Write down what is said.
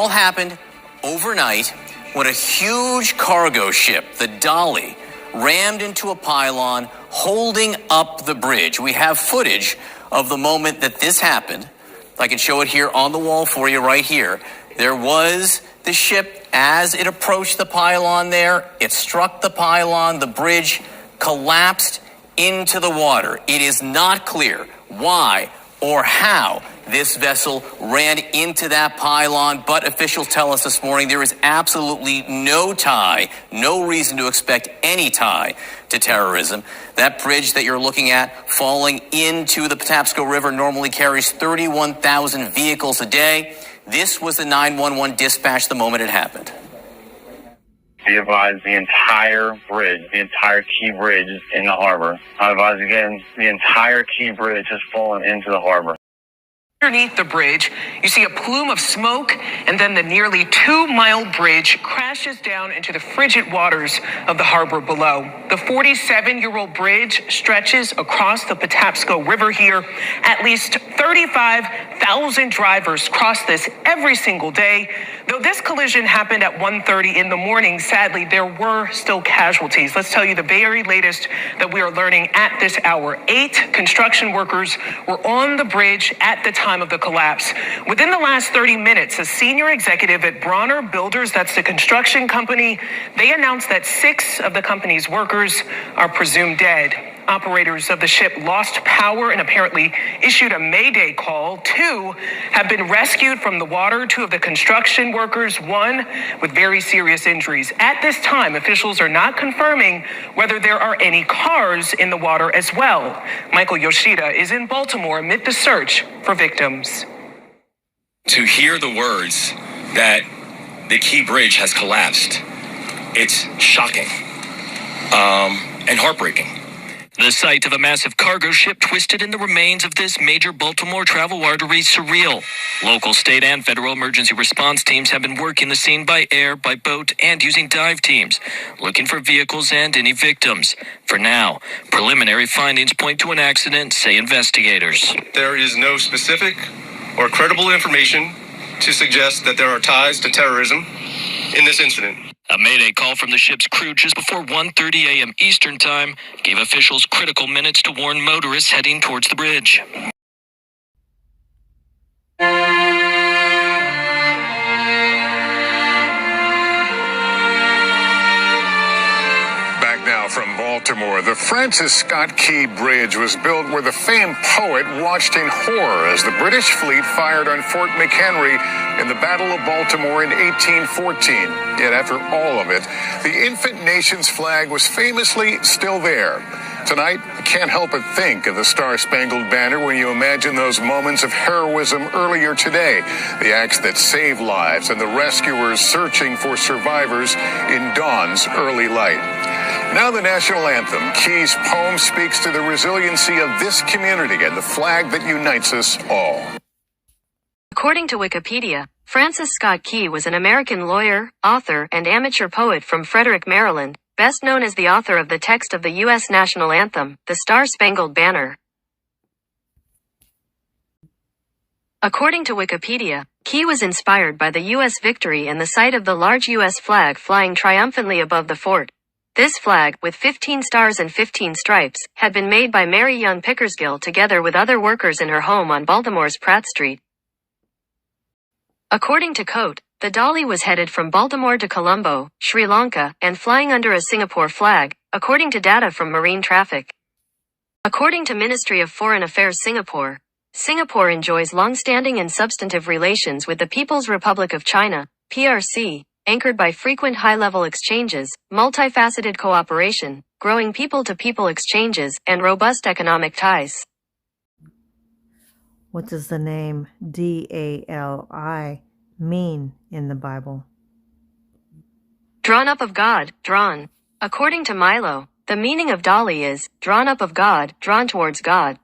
all happened overnight when a huge cargo ship, the Dali, rammed into a pylon holding up the bridge. We have footage of the moment that this happened. I can show it here on the wall for you right here. There was the ship as it approached the pylon there. It struck the pylon. The bridge collapsed into the water. It is not clear why or how this vessel ran into that pylon, but officials tell us this morning there is absolutely no tie, no reason to expect any tie to terrorism. That bridge that you're looking at falling into the Patapsco River normally carries 31,000 vehicles a day. This was the 911 dispatch the moment it happened. Be advised the entire bridge, the entire key bridge is in the harbor. I advise again, the entire key bridge has fallen into the harbor. Underneath the bridge, you see a plume of smoke, and then the nearly 2-mile bridge crashes down into the frigid waters of the harbor below. The 47-year-old bridge stretches across the Patapsco River here. At least 35,000 drivers cross this every single day. Though this collision happened at 1:30 in the morning, sadly, there were still casualties. Let's tell you the very latest that we are learning at this hour. 8 construction workers were on the bridge at the time of the collapse. Within the last 30 minutes, a senior executive at Bronner Builders, that's the construction company, they announced that 6 of the company's workers are presumed dead. Operators of the ship lost power and apparently issued a mayday call. 2 have been rescued from the water. 2 of the construction workers, 1 with very serious injuries. At this time, officials are not confirming whether there are any cars in the water as well. Michael Yoshida is in Baltimore amid the search for victims. To hear the words that the key bridge has collapsed, it's shocking and heartbreaking. The sight of a massive cargo ship twisted in the remains of this major Baltimore travel artery is surreal. Local, state, and federal emergency response teams have been working the scene by air, by boat, and using dive teams, looking for vehicles and any victims. For now, preliminary findings point to an accident, say investigators. There is no specific or credible information to suggest that there are ties to terrorism in this incident. A mayday call from the ship's crew just before 1:30 a.m. Eastern Time gave officials critical minutes to warn motorists heading towards the bridge. Now from Baltimore, the Francis Scott Key Bridge was built where the famed poet watched in horror as the British fleet fired on Fort McHenry in the Battle of Baltimore in 1814. Yet after all of it, the infant nation's flag was famously still there. Tonight, you can't help but think of the Star Spangled Banner when you imagine those moments of heroism earlier today, the acts that saved lives and the rescuers searching for survivors in dawn's early light. Now the national anthem. Key's poem speaks to the resiliency of this community and the flag that unites us all. According to Wikipedia, Francis Scott Key was an American lawyer, author, and amateur poet from Frederick, Maryland, best known as the author of the text of the U.S. national anthem, the Star Spangled Banner. According to Wikipedia, Key was inspired by the U.S. victory and the sight of the large U.S. flag flying triumphantly above the fort. This flag, with 15 stars and 15 stripes, had been made by Mary Young Pickersgill together with other workers in her home on Baltimore's Pratt Street. According to Cote, the Dali was headed from Baltimore to Colombo, Sri Lanka, and flying under a Singapore flag, according to data from marine traffic. According to Ministry of Foreign Affairs Singapore, Singapore enjoys long-standing and substantive relations with the People's Republic of China, PRC, anchored by frequent high-level exchanges, multifaceted cooperation, growing people-to-people exchanges, and robust economic ties. What does the name Dali mean in the Bible? Drawn up of God, drawn. According to Milo, the meaning of Dali is, drawn up of God, drawn towards God.